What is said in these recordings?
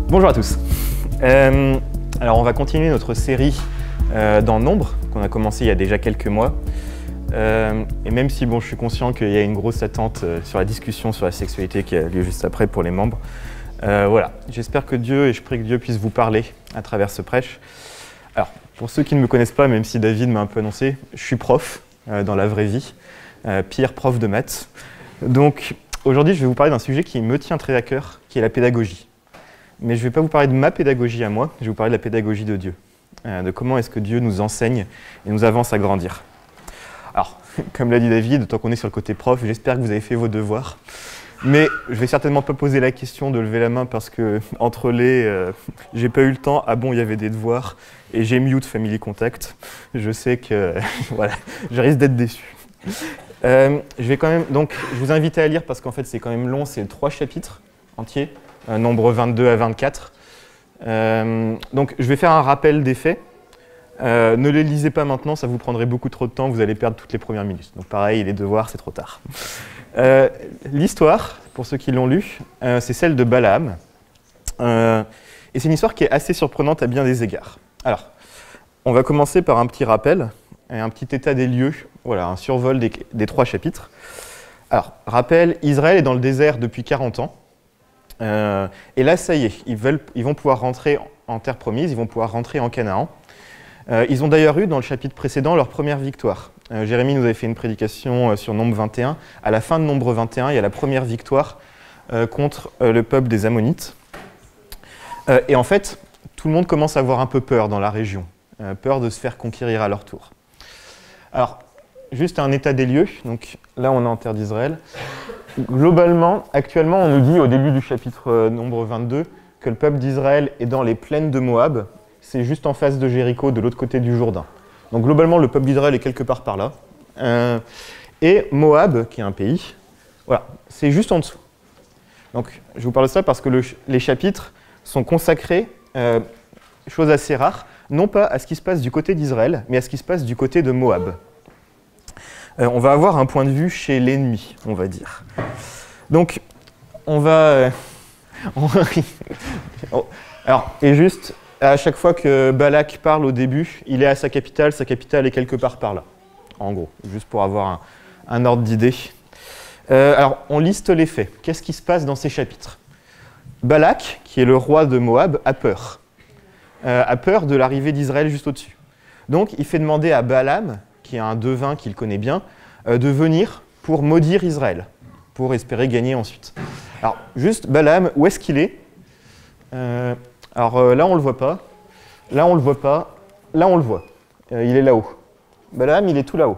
Bonjour à tous. Alors on va continuer notre série dans Nombre, qu'on a commencé il y a déjà quelques mois. Et même si je suis conscient qu'il y a une grosse attente sur la discussion sur la sexualité qui a lieu juste après pour les membres, voilà, j'espère que Dieu, et je prie que Dieu puisse vous parler à travers ce prêche. Alors, pour ceux qui ne me connaissent pas, même si David m'a un peu annoncé, je suis prof dans la vraie vie, Pierre, prof de maths. Donc aujourd'hui, je vais vous parler d'un sujet qui me tient très à cœur, qui est la pédagogie. Mais je ne vais pas vous parler de ma pédagogie à moi, je vais vous parler de la pédagogie de Dieu, de comment est-ce que Dieu nous enseigne et nous avance à grandir. Alors, comme l'a dit David, tant qu'on est sur le côté prof, j'espère que vous avez fait vos devoirs. Mais je vais certainement pas poser la question de lever la main parce que entre j'ai pas eu le temps, ah bon, il y avait des devoirs, et j'ai mute Family Contact. Je sais que voilà, je risque d'être déçu. Je vais quand même, donc, je vous invite à lire parce qu'en fait c'est quand même long, c'est 3 chapitres entiers, nombre 22 à 24. Donc je vais faire un rappel des faits. Ne les lisez pas maintenant, ça vous prendrait beaucoup trop de temps, vous allez perdre toutes les premières minutes. Donc pareil, les devoirs, c'est trop tard. L'histoire, pour ceux qui l'ont lu, c'est celle de Balaam. Et c'est une histoire qui est assez surprenante à bien des égards. Alors, on va commencer par un petit rappel, et un petit état des lieux, voilà, un survol des 3 chapitres. Alors, rappel, Israël est dans le désert depuis 40 ans. Et là, ça y est, ils vont pouvoir rentrer en terre promise, ils vont pouvoir rentrer en Canaan. Ils ont d'ailleurs eu, dans le chapitre précédent, leur première victoire. Jérémie nous avait fait une prédication sur Nombre 21. À la fin de Nombre 21, il y a la première victoire contre le peuple des Ammonites. Et en fait, tout le monde commence à avoir un peu peur dans la région, peur de se faire conquérir à leur tour. Alors, juste un état des lieux. Donc là, on est en terre d'Israël. Globalement, actuellement, on nous dit au début du chapitre Nombre 22 que le peuple d'Israël est dans les plaines de Moab. C'est juste en face de Jéricho, de l'autre côté du Jourdain. Donc globalement, le peuple d'Israël est quelque part par là. Et Moab, qui est un pays, voilà, c'est juste en dessous. Donc je vous parle de ça parce que les chapitres sont consacrés, chose assez rare, non pas à ce qui se passe du côté d'Israël, mais à ce qui se passe du côté de Moab. On va avoir un point de vue chez l'ennemi, on va dire. Donc, on va... Alors, et juste, à chaque fois que Balak parle au début, il est à sa capitale est quelque part par là, en gros, juste pour avoir un ordre d'idée. Alors, on liste les faits. Qu'est-ce qui se passe dans ces chapitres? Balak, qui est le roi de Moab, a peur de l'arrivée d'Israël juste au-dessus. Donc, il fait demander à Balaam, qui est un devin qu'il connaît bien, de venir pour maudire Israël, pour espérer gagner ensuite. Alors, juste, Balaam, où est-ce qu'il est, Alors là, on ne le voit pas. Là, on ne le voit pas. Là, on le voit. Il est là-haut. Balaam, il est tout là-haut.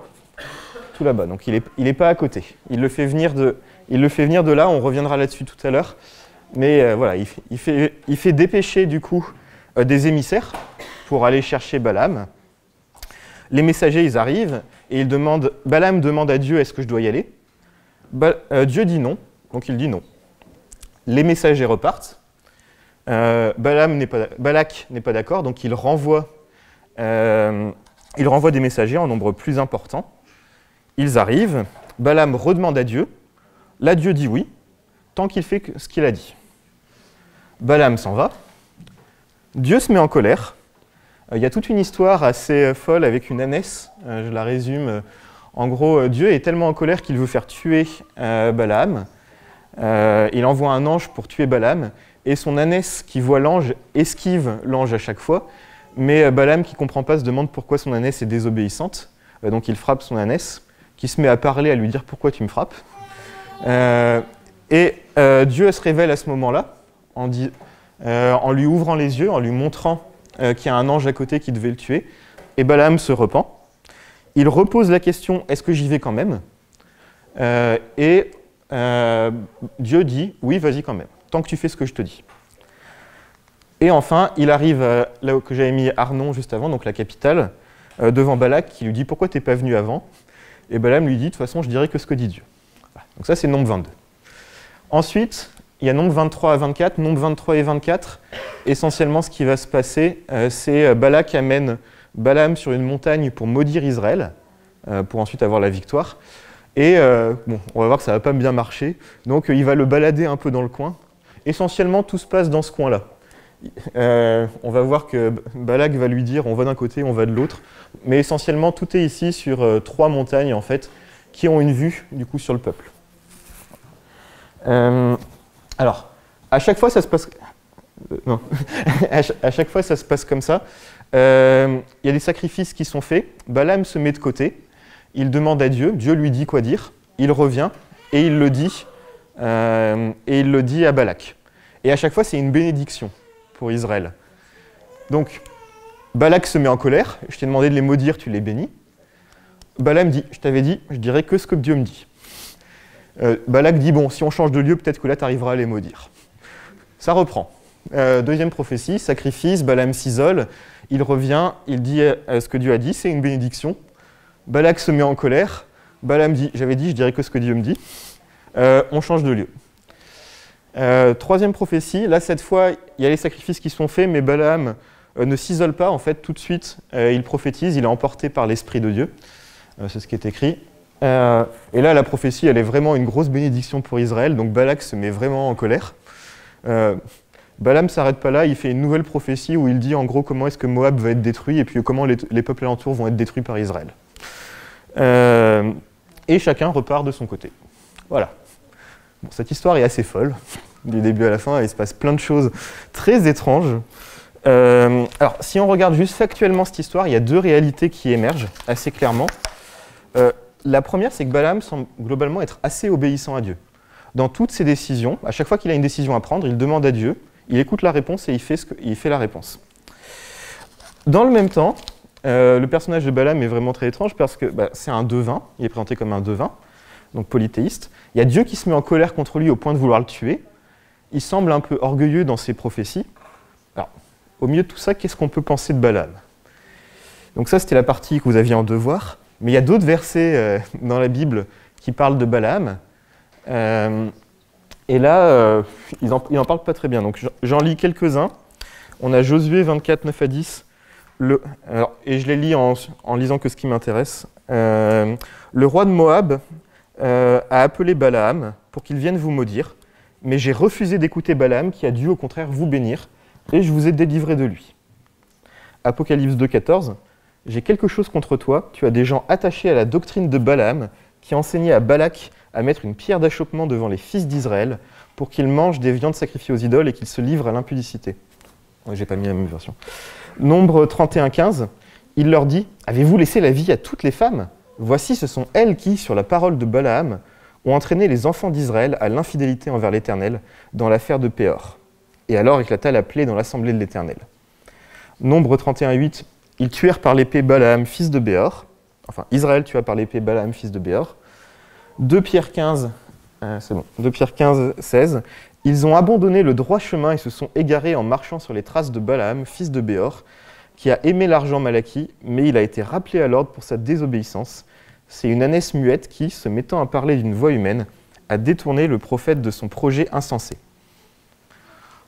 Tout là-bas. Donc, il est pas à côté. Il le fait venir de là. On reviendra là-dessus tout à l'heure. Mais voilà, il fait dépêcher, du coup, des émissaires pour aller chercher Balaam. Les messagers, ils arrivent et Balaam demande à Dieu, est-ce que je dois y aller? Dieu dit non. Donc, il dit non. Les messagers repartent. Balak n'est pas d'accord, donc il renvoie des messagers en nombre plus important. Ils arrivent, Balaam redemande à Dieu, là Dieu dit oui, tant qu'il fait ce qu'il a dit. Balaam s'en va, Dieu se met en colère. Il y a toute une histoire assez folle avec une ânesse, je la résume. En gros, Dieu est tellement en colère qu'il veut faire tuer Balaam. Il envoie un ange pour tuer Balaam. Et son ânesse qui voit l'ange esquive l'ange à chaque fois, mais Balaam qui ne comprend pas se demande pourquoi son ânesse est désobéissante, donc il frappe son ânesse, qui se met à parler, à lui dire « Pourquoi tu me frappes ?» Et Dieu se révèle à ce moment-là, en lui ouvrant les yeux, en lui montrant qu'il y a un ange à côté qui devait le tuer, et Balaam se repent. Il repose la question « Est-ce que j'y vais quand même ?» Et Dieu dit « Oui, vas-y quand même. » Tant que tu fais ce que je te dis. Et enfin, il arrive là où j'avais mis Arnon juste avant, donc la capitale, devant Balak, qui lui dit « Pourquoi t'es pas venu avant ?» Et Balaam lui dit « De toute façon, je dirai que ce que dit Dieu. » Voilà. Donc ça, c'est Nombre 22. Ensuite, il y a Nombre 23 à 24. Nombre 23 et 24, essentiellement, ce qui va se passer, c'est Balak amène Balaam sur une montagne pour maudire Israël, pour ensuite avoir la victoire. Et bon, on va voir que ça ne va pas bien marcher. Donc il va le balader un peu dans le coin. Essentiellement, tout se passe dans ce coin-là. On va voir que Balak va lui dire on va d'un côté, on va de l'autre. Mais essentiellement, tout est ici sur 3 montagnes, en fait, qui ont une vue, du coup, sur le peuple. Alors, à chaque fois, ça se passe... non. À chaque fois, ça se passe comme ça. Il y a des sacrifices qui sont faits. Balaam se met de côté. Il demande à Dieu. Dieu lui dit quoi dire. Il revient et il le dit. Et il le dit à Balak. Et à chaque fois, c'est une bénédiction pour Israël. Donc, Balak se met en colère. Je t'ai demandé de les maudire, tu les bénis. Balaam dit, je t'avais dit, je dirai que ce que Dieu me dit. Balak dit, bon, si on change de lieu, peut-être que là, tu arriveras à les maudire. Ça reprend. Deuxième prophétie, sacrifice, Balaam s'isole. Il revient, il dit ce que Dieu a dit, c'est une bénédiction. Balak se met en colère. Balaam dit, j'avais dit, je dirai que ce que Dieu me dit. On change de lieu. Troisième prophétie, là cette fois, il y a les sacrifices qui sont faits, mais Balaam ne s'isole pas, en fait, tout de suite, il prophétise, il est emporté par l'Esprit de Dieu. C'est ce qui est écrit. Et là, la prophétie, elle est vraiment une grosse bénédiction pour Israël, donc Balak se met vraiment en colère. Balaam ne s'arrête pas là, il fait une nouvelle prophétie où il dit en gros comment est-ce que Moab va être détruit et puis comment les peuples alentours vont être détruits par Israël. Et chacun repart de son côté. Voilà. Bon, cette histoire est assez folle, du début à la fin, il se passe plein de choses très étranges. Alors, si on regarde juste factuellement cette histoire, il y a 2 réalités qui émergent assez clairement. La première, c'est que Balaam semble globalement être assez obéissant à Dieu. Dans toutes ses décisions, à chaque fois qu'il a une décision à prendre, il demande à Dieu, il écoute la réponse et il fait la réponse. Dans le même temps, le personnage de Balaam est vraiment très étrange parce que c'est un devin, il est présenté comme un devin, donc polythéiste. Il y a Dieu qui se met en colère contre lui au point de vouloir le tuer. Il semble un peu orgueilleux dans ses prophéties. Alors, au milieu de tout ça, qu'est-ce qu'on peut penser de Balaam? Donc ça, c'était la partie que vous aviez en devoir. Mais il y a d'autres versets dans la Bible qui parlent de Balaam. Et là, ils n'en parlent pas très bien. Donc j'en lis quelques-uns. On a Josué 24, 9 à 10. Et je les lis en lisant que ce qui m'intéresse. Le roi de Moab a appelé Balaam pour qu'il vienne vous maudire. Mais j'ai refusé d'écouter Balaam qui a dû au contraire vous bénir. Et je vous ai délivré de lui. Apocalypse 2, 14. J'ai quelque chose contre toi. Tu as des gens attachés à la doctrine de Balaam qui enseignait à Balak à mettre une pierre d'achoppement devant les fils d'Israël pour qu'ils mangent des viandes sacrifiées aux idoles et qu'ils se livrent à l'impudicité. J'ai pas mis la même version. Nombre 31, 15. Il leur dit, avez-vous laissé la vie à toutes les femmes? Voici, ce sont elles qui, sur la parole de Balaam, ont entraîné les enfants d'Israël à l'infidélité envers l'Éternel dans l'affaire de Péor. Et alors éclata la plaie dans l'assemblée de l'Éternel. Nombre 31, 8. Ils tuèrent par l'épée Balaam, fils de Béor. Enfin, Israël tua par l'épée Balaam, fils de Béor. 2 Pierre 15, 16. Ils ont abandonné le droit chemin et se sont égarés en marchant sur les traces de Balaam, fils de Béor, qui a aimé l'argent mal acquis, mais il a été rappelé à l'ordre pour sa désobéissance. C'est une ânesse muette qui, se mettant à parler d'une voix humaine, a détourné le prophète de son projet insensé.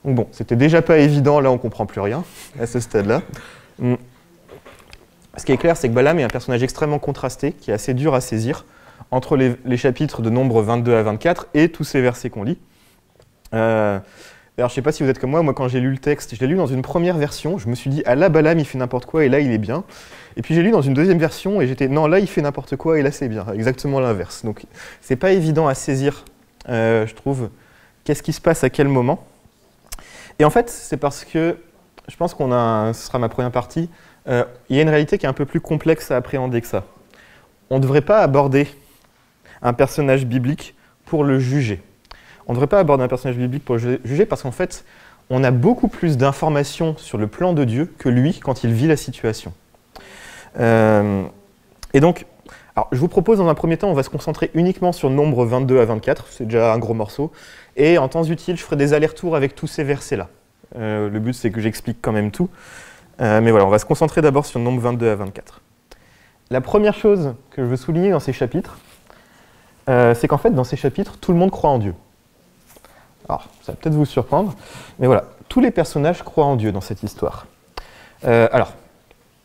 Donc bon, c'était déjà pas évident, là on comprend plus rien, à ce stade-là. Ce qui est clair, c'est que Balaam est un personnage extrêmement contrasté, qui est assez dur à saisir, entre les chapitres de Nombre 22 à 24 et tous ces versets qu'on lit. Alors, je ne sais pas si vous êtes comme moi quand j'ai lu le texte, je l'ai lu dans une première version, je me suis dit, ah là, Balaam, il fait n'importe quoi, et là, il est bien. Et puis j'ai lu dans une deuxième version, et j'étais, non, là, il fait n'importe quoi, et là, c'est bien. Exactement l'inverse. Donc, c'est pas évident à saisir, je trouve, qu'est-ce qui se passe à quel moment. Et en fait, c'est parce que, je pense ce sera ma première partie, il y a une réalité qui est un peu plus complexe à appréhender que ça. On ne devrait pas aborder un personnage biblique pour le juger. On ne devrait pas aborder un personnage biblique pour le juger parce qu'en fait, on a beaucoup plus d'informations sur le plan de Dieu que lui quand il vit la situation. Et donc, alors, je vous propose dans un premier temps, on va se concentrer uniquement sur Nombre 22 à 24, c'est déjà un gros morceau, et en temps utile, je ferai des allers-retours avec tous ces versets-là. Le but, c'est que j'explique quand même tout. Mais voilà, on va se concentrer d'abord sur Nombre 22 à 24. La première chose que je veux souligner dans ces chapitres, c'est qu'en fait, dans ces chapitres, tout le monde croit en Dieu. Alors, ça va peut-être vous surprendre, mais voilà, tous les personnages croient en Dieu dans cette histoire. Alors,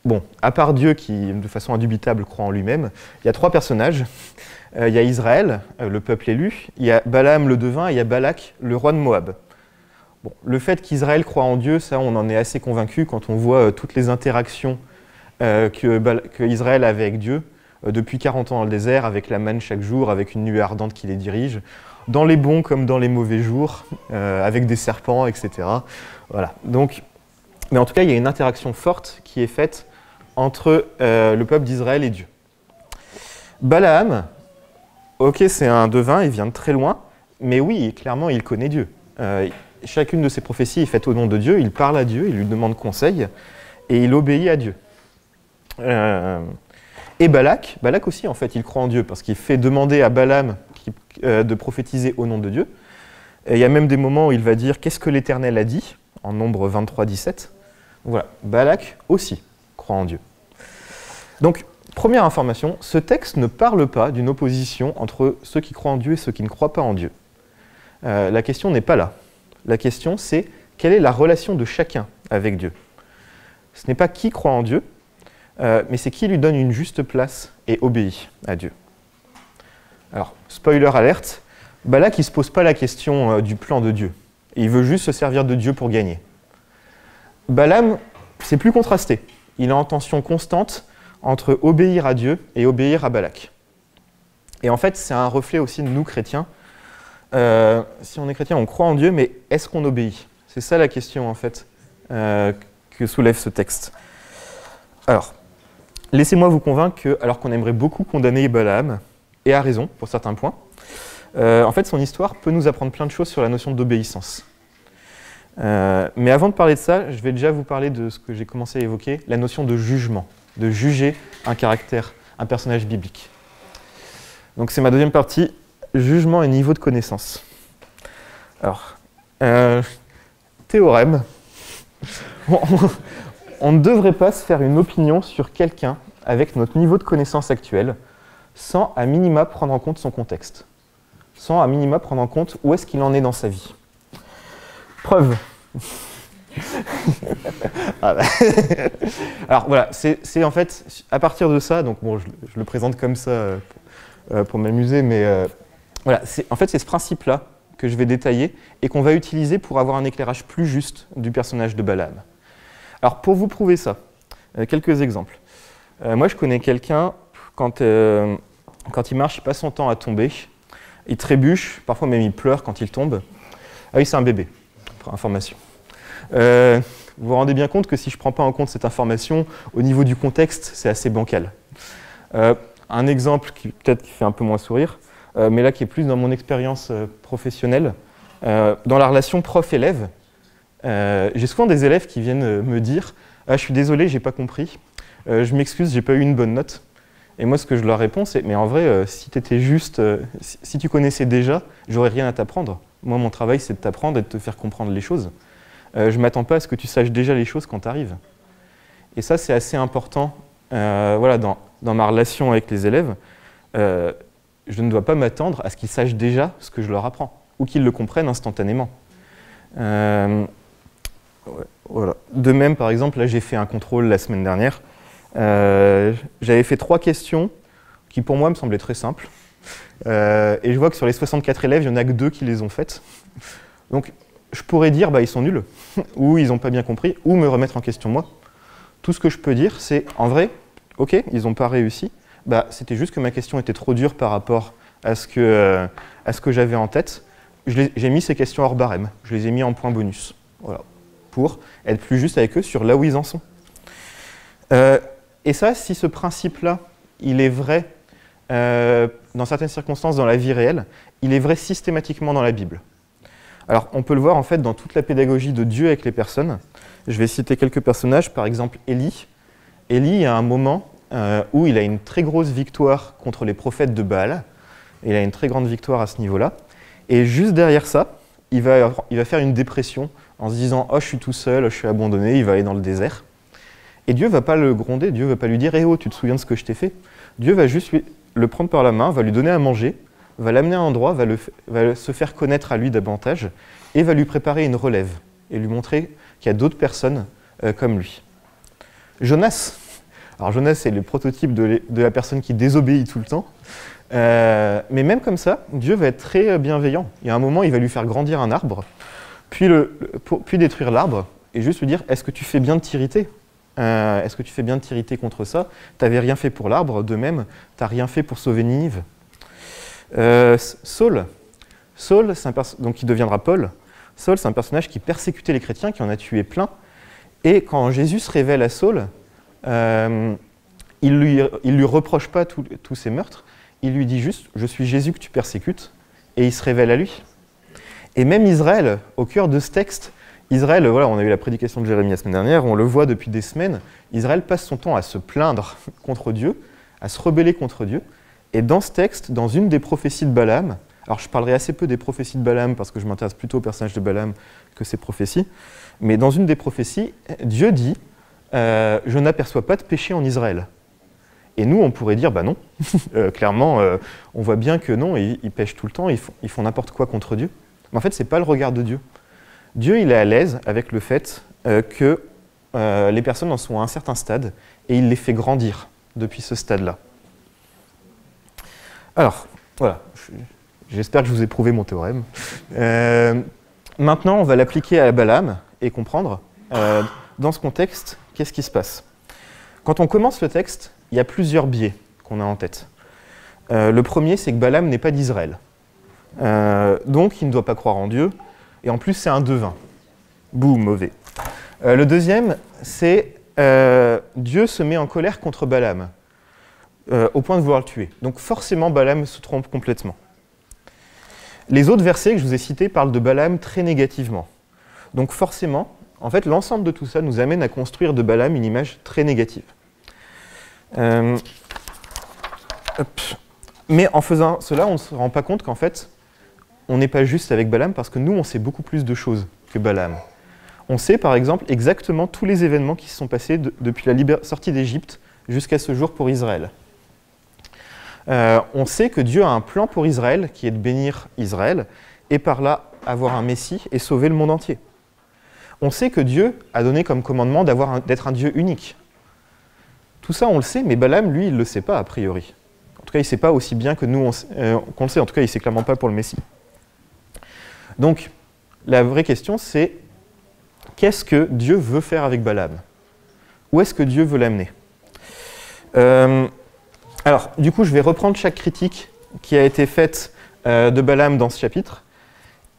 bon, à part Dieu qui, de façon indubitable, croit en lui-même, il y a 3 personnages. Il y a Israël, le peuple élu, il y a Balaam le devin, et il y a Balak, le roi de Moab. Bon, le fait qu'Israël croit en Dieu, ça on en est assez convaincu quand on voit toutes les interactions que Israël avait avec Dieu depuis 40 ans dans le désert, avec la manne chaque jour, avec une nuée ardente qui les dirige, dans les bons comme dans les mauvais jours, avec des serpents, etc. Voilà. Donc, mais en tout cas, il y a une interaction forte qui est faite entre le peuple d'Israël et Dieu. Balaam, ok, c'est un devin, il vient de très loin, mais oui, clairement, il connaît Dieu. Chacune de ses prophéties est faite au nom de Dieu, il parle à Dieu, il lui demande conseil, et il obéit à Dieu. Et Balak aussi, en fait, il croit en Dieu, parce qu'il fait demander à Balaam de prophétiser au nom de Dieu. Et il y a même des moments où il va dire « Qu'est-ce que l'Éternel a dit ?» en Nombre 23, 17. Voilà, Balak aussi croit en Dieu. Donc, première information, ce texte ne parle pas d'une opposition entre ceux qui croient en Dieu et ceux qui ne croient pas en Dieu. La question n'est pas là. La question, c'est quelle est la relation de chacun avec Dieu. Ce n'est pas qui croit en Dieu, mais c'est qui lui donne une juste place et obéit à Dieu. Alors, spoiler alerte, Balak, il ne se pose pas la question du plan de Dieu. Il veut juste se servir de Dieu pour gagner. Balaam, c'est plus contrasté. Il est en tension constante entre obéir à Dieu et obéir à Balak. Et en fait, c'est un reflet aussi de nous, chrétiens. Si on est chrétien, on croit en Dieu, mais est-ce qu'on obéit? C'est ça la question, en fait, que soulève ce texte. Alors, laissez-moi vous convaincre que, alors qu'on aimerait beaucoup condamner Balaam, et à raison, pour certains points, en fait, son histoire peut nous apprendre plein de choses sur la notion d'obéissance. Mais avant de parler de ça, je vais déjà vous parler de ce que j'ai commencé à évoquer, la notion de jugement, de juger un personnage biblique. Donc c'est ma deuxième partie, jugement et niveau de connaissance. Alors, théorème, on ne devrait pas se faire une opinion sur quelqu'un avec notre niveau de connaissance actuel, sans à minima prendre en compte son contexte, sans à minima prendre en compte où est-ce qu'il en est dans sa vie. Preuve. Alors voilà, c'est en fait, à partir de ça, donc bon, je le présente comme ça pour m'amuser, mais voilà, en fait c'est ce principe-là que je vais détailler et qu'on va utiliser pour avoir un éclairage plus juste du personnage de Balaam. Alors pour vous prouver ça, quelques exemples. Moi je connais quelqu'un, quand il marche, il passe son temps à tomber, il trébuche, parfois même il pleure quand il tombe. Ah oui, c'est un bébé, pour information. Vous vous rendez bien compte que si je ne prends pas en compte cette information, au niveau du contexte, c'est assez bancal. Un exemple qui peut-être qui fait un peu moins sourire, mais là qui est plus dans mon expérience professionnelle, dans la relation prof-élève, j'ai souvent des élèves qui viennent me dire « Ah, je suis désolé, j'ai pas compris, je m'excuse, j'ai pas eu une bonne note ». Et moi, ce que je leur réponds, c'est « Mais en vrai, si t'étais juste, si tu connaissais déjà, j'aurais rien à t'apprendre. Moi, mon travail, c'est de t'apprendre et de te faire comprendre les choses. Je ne m'attends pas à ce que tu saches déjà les choses quand tu arrives. » Et ça, c'est assez important voilà, dans ma relation avec les élèves. Je ne dois pas m'attendre à ce qu'ils sachent déjà ce que je leur apprends, ou qu'ils le comprennent instantanément. Voilà. De même, par exemple, là, j'ai fait un contrôle la semaine dernière. J'avais fait 3 questions qui, pour moi, me semblaient très simples. Et je vois que sur les 64 élèves, il n'y en a que 2 qui les ont faites. Donc, je pourrais dire bah, ils sont nuls, ou ils n'ont pas bien compris, ou me remettre en question moi. Tout ce que je peux dire, c'est en vrai, ok, ils n'ont pas réussi, bah, c'était juste que ma question était trop dure par rapport à ce que j'avais en tête. J'ai mis ces questions hors barème, je les ai mis en point bonus, voilà, pour être plus juste avec eux sur là où ils en sont. Et ça, si ce principe-là, il est vrai dans certaines circonstances dans la vie réelle, il est vrai systématiquement dans la Bible. Alors, on peut le voir en fait dans toute la pédagogie de Dieu avec les personnes. Je vais citer quelques personnages, par exemple Élie. Élie a un moment où il a une très grosse victoire contre les prophètes de Baal. Il a une très grande victoire à ce niveau-là. Et juste derrière ça, il va faire une dépression en se disant « Oh, je suis tout seul, je suis abandonné », il va aller dans le désert. Et Dieu ne va pas le gronder, Dieu ne va pas lui dire « Eh oh, tu te souviens de ce que je t'ai fait ?» Dieu va juste le prendre par la main, va lui donner à manger, va l'amener à un endroit, va se faire connaître à lui davantage et va lui préparer une relève et lui montrer qu'il y a d'autres personnes comme lui. Jonas. Alors Jonas, c'est le prototype de la personne qui désobéit tout le temps. Mais même comme ça, Dieu va être très bienveillant. Il y a un moment, il va lui faire grandir un arbre puis détruire l'arbre et juste lui dire « Est-ce que tu fais bien de t'irriter est-ce que tu fais bien de t'irriter contre ça? Tu n'avais rien fait pour l'arbre, de même, tu n'as rien fait pour sauver Ninive. » Saul, donc il deviendra Paul. Saul, c'est un personnage qui persécutait les chrétiens, qui en a tué plein. Et quand Jésus se révèle à Saul, il lui reproche pas tous ses meurtres, il lui dit juste « Je suis Jésus que tu persécutes » et il se révèle à lui. Et même Israël, au cœur de ce texte, Israël, voilà, on a eu la prédication de Jérémie la semaine dernière, on le voit depuis des semaines, Israël passe son temps à se plaindre contre Dieu, à se rebeller contre Dieu. Et dans ce texte, dans une des prophéties de Balaam, alors je parlerai assez peu des prophéties de Balaam parce que je m'intéresse plutôt au personnage de Balaam que ses prophéties, mais dans une des prophéties, Dieu dit « Je n'aperçois pas de péché en Israël ». Et nous, on pourrait dire « Bah non, clairement, on voit bien que non, ils pêchent tout le temps, ils font n'importe quoi contre Dieu ». Mais en fait, ce n'est pas le regard de Dieu. Dieu, il est à l'aise avec le fait que les personnes en sont à un certain stade et il les fait grandir depuis ce stade-là. Alors, voilà, j'espère que je vous ai prouvé mon théorème. Maintenant, on va l'appliquer à Balaam et comprendre, dans ce contexte, qu'est-ce qui se passe. Quand on commence le texte, il y a plusieurs biais qu'on a en tête. Le premier, c'est que Balaam n'est pas d'Israël. Donc, il ne doit pas croire en Dieu. Et en plus, c'est un devin. Bouh, mauvais. Le deuxième, c'est Dieu se met en colère contre Balaam, au point de vouloir le tuer. Donc forcément, Balaam se trompe complètement. Les autres versets que je vous ai cités parlent de Balaam très négativement. Donc forcément, en fait, l'ensemble de tout ça nous amène à construire de Balaam une image très négative. Mais en faisant cela, on ne se rend pas compte qu'en fait, on n'est pas juste avec Balaam parce que nous, on sait beaucoup plus de choses que Balaam. On sait, par exemple, exactement tous les événements qui se sont passés depuis la sortie d'Égypte jusqu'à ce jour pour Israël. On sait que Dieu a un plan pour Israël, qui est de bénir Israël, et par là avoir un Messie et sauver le monde entier. On sait que Dieu a donné comme commandement d'être un Dieu unique. Tout ça, on le sait, mais Balaam, lui, il ne le sait pas, a priori. En tout cas, il ne sait pas aussi bien que nous, qu'on le sait. En tout cas, il ne sait clairement pas pour le Messie. Donc, la vraie question, c'est qu'est-ce que Dieu veut faire avec Balaam? Où est-ce que Dieu veut l'amener? Alors, du coup, je vais reprendre chaque critique qui a été faite de Balaam dans ce chapitre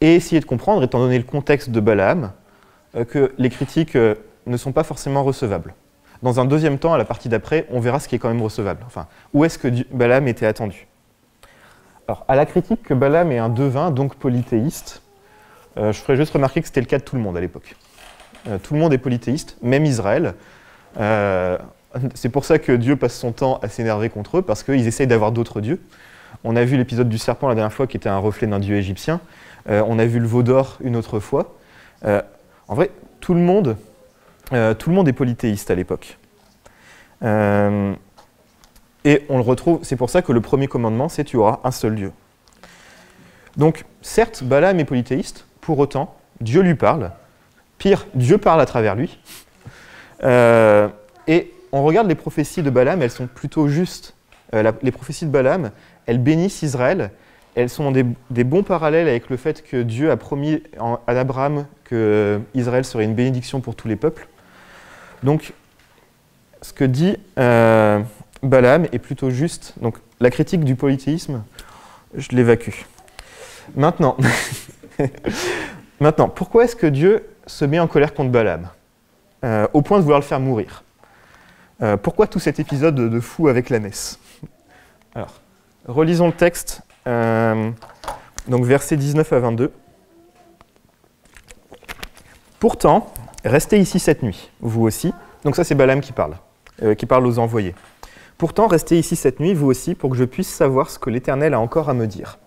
et essayer de comprendre, étant donné le contexte de Balaam, que les critiques ne sont pas forcément recevables. Dans un deuxième temps, à la partie d'après, on verra ce qui est quand même recevable. Enfin, où est-ce que Balaam était attendu? Alors, à la critique que Balaam est un devin, donc polythéiste, je ferai juste remarquer que c'était le cas de tout le monde à l'époque. Tout le monde est polythéiste, même Israël. C'est pour ça que Dieu passe son temps à s'énerver contre eux, parce qu'ils essayent d'avoir d'autres dieux. On a vu l'épisode du serpent la dernière fois, qui était un reflet d'un dieu égyptien. On a vu le veau d'or une autre fois. En vrai, tout le monde est polythéiste à l'époque. Et on le retrouve, c'est pour ça que le premier commandement, c'est « tu auras un seul Dieu ». Donc, certes, Balaam est polythéiste, pour autant, Dieu lui parle. Pire, Dieu parle à travers lui. Et on regarde les prophéties de Balaam, elles sont plutôt justes. Les prophéties de Balaam, elles bénissent Israël. Elles sont des bons parallèles avec le fait que Dieu a promis à Abraham que Israël serait une bénédiction pour tous les peuples. Donc, ce que dit Balaam est plutôt juste. Donc, la critique du polythéisme, je l'évacue. Maintenant, pourquoi est-ce que Dieu se met en colère contre Balaam, au point de vouloir le faire mourir? Pourquoi tout cet épisode de fou avec l'ânesse? Alors, relisons le texte, donc versets 19 à 22. « Pourtant, restez ici cette nuit, vous aussi. » Donc ça, c'est Balaam qui parle aux envoyés. « Pourtant, restez ici cette nuit, vous aussi, pour que je puisse savoir ce que l'Éternel a encore à me dire. »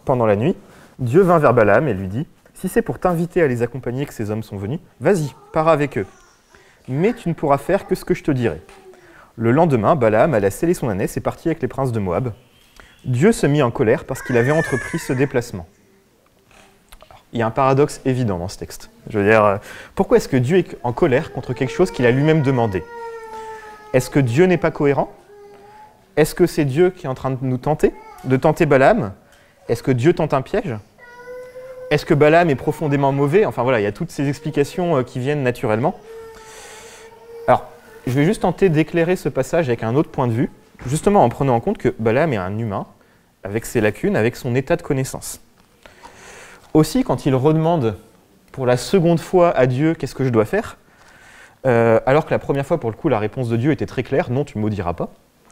Pendant la nuit, Dieu vint vers Balaam et lui dit « Si c'est pour t'inviter à les accompagner que ces hommes sont venus, vas-y, pars avec eux. Mais tu ne pourras faire que ce que je te dirai. » Le lendemain, Balaam alla seller son ânesse et partit avec les princes de Moab. Dieu se mit en colère parce qu'il avait entrepris ce déplacement. Alors, il y a un paradoxe évident dans ce texte. Je veux dire, pourquoi est-ce que Dieu est en colère contre quelque chose qu'il a lui-même demandé? Est-ce que Dieu n'est pas cohérent? Est-ce que c'est Dieu qui est en train de nous tenter, de tenter Balaam? Est-ce que Dieu tente un piège? est-ce que Balaam est profondément mauvais? Enfin voilà, il y a toutes ces explications qui viennent naturellement. Alors, je vais juste tenter d'éclairer ce passage avec un autre point de vue, justement en prenant en compte que Balaam est un humain, avec ses lacunes, avec son état de connaissance. Aussi, quand il redemande pour la seconde fois à Dieu « qu'est-ce que je dois faire ?» alors que la première fois, pour le coup, la réponse de Dieu était très claire « non, tu ne maudiras pas,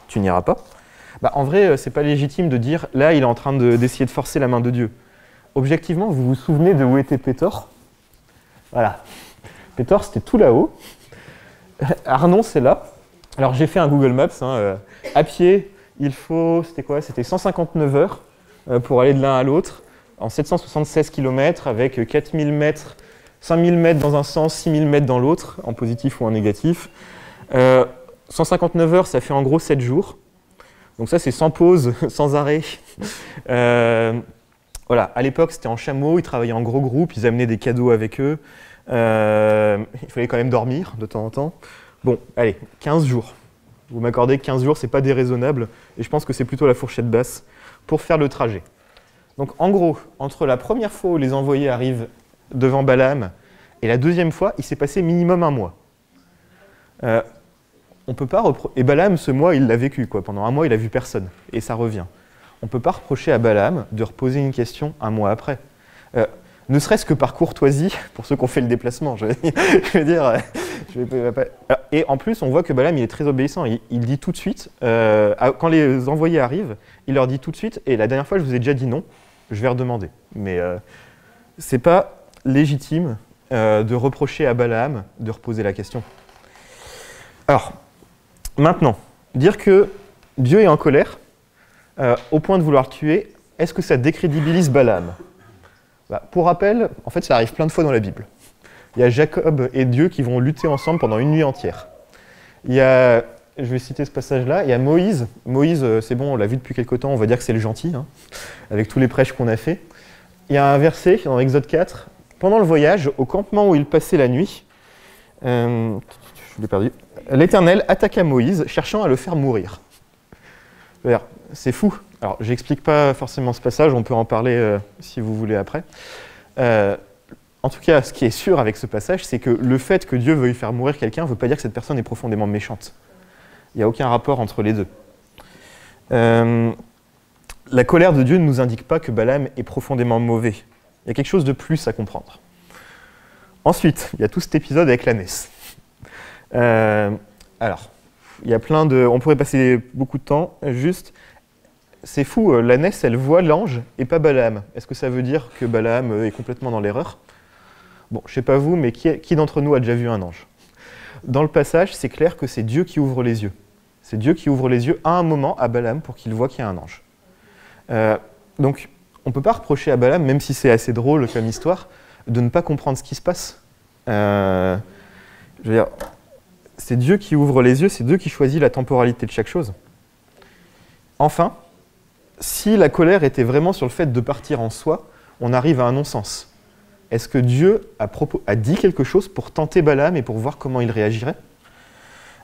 tu n'iras pas », en vrai, c'est pas légitime de dire « là, il est en train d'essayer de forcer la main de Dieu ». Objectivement, vous vous souvenez de où était Pétor? Voilà. Pétor, c'était tout là-haut. Arnon, c'est là. Alors, j'ai fait un Google Maps. À pied, il faut, c'était quoi? C'était 159 heures pour aller de l'un à l'autre, en 776 km, avec 4000 mètres, 5000 mètres dans un sens, 6000 mètres dans l'autre, en positif ou en négatif. 159 heures, ça fait en gros 7 jours. Donc ça, c'est sans pause, sans arrêt. Voilà, à l'époque, c'était en chameau, ils travaillaient en gros groupe, ils amenaient des cadeaux avec eux. Il fallait quand même dormir de temps en temps. Bon, allez, 15 jours. Vous m'accordez que 15 jours, c'est pas déraisonnable, et je pense que c'est plutôt la fourchette basse pour faire le trajet. Donc en gros, entre la première fois où les envoyés arrivent devant Balaam et la deuxième fois, il s'est passé minimum un mois. On peut pas et Balaam, ce mois, il l'a vécu, quoi. Pendant un mois, il a vu personne, et ça revient. On ne peut pas reprocher à Balaam de reposer une question un mois après. Ne serait-ce que par courtoisie, pour ceux qui ont fait le déplacement, je veux dire. Et en plus, on voit que Balaam, il est très obéissant. Il dit tout de suite, quand les envoyés arrivent, il leur dit tout de suite, et la dernière fois, je vous ai déjà dit non, je vais redemander. Mais ce n'est pas légitime de reprocher à Balaam de reposer la question. Alors, maintenant, dire que Dieu est en colère, au point de vouloir tuer, est-ce que ça décrédibilise Balaam? Pour rappel, en fait, ça arrive plein de fois dans la Bible. Il y a Jacob et Dieu qui vont lutter ensemble pendant une nuit entière. Il y a, je vais citer ce passage-là, il y a Moïse. Moïse, c'est bon, on l'a vu depuis quelque temps, on va dire que c'est le gentil, avec tous les prêches qu'on a fait. Il y a un verset dans Exode 4, pendant le voyage, au campement où il passait la nuit, je l'ai perdu, l'Éternel attaqua Moïse, cherchant à le faire mourir. C'est fou. Alors, je n'explique pas forcément ce passage, on peut en parler si vous voulez après. En tout cas, ce qui est sûr avec ce passage, c'est que le fait que Dieu veuille faire mourir quelqu'un ne veut pas dire que cette personne est profondément méchante. Il n'y a aucun rapport entre les deux. La colère de Dieu ne nous indique pas que Balaam est profondément mauvais. Il y a quelque chose de plus à comprendre. Ensuite, il y a tout cet épisode avec l'ânesse. Alors, il y a plein de... On pourrait passer beaucoup de temps, juste... C'est fou, l'ânesse, elle voit l'ange et pas Balaam. Est-ce que ça veut dire que Balaam est complètement dans l'erreur? Bon, je ne sais pas vous, mais qui d'entre nous a déjà vu un ange? Dans le passage, c'est clair que c'est Dieu qui ouvre les yeux. C'est Dieu qui ouvre les yeux à un moment à Balaam pour qu'il voit qu'il y a un ange. Donc, on ne peut pas reprocher à Balaam, même si c'est assez drôle comme histoire, de ne pas comprendre ce qui se passe. Je veux dire, c'est Dieu qui ouvre les yeux, c'est Dieu qui choisit la temporalité de chaque chose. Enfin, si la colère était vraiment sur le fait de partir en soi, on arrive à un non-sens. Est-ce que Dieu a dit quelque chose pour tenter Balaam et pour voir comment il réagirait?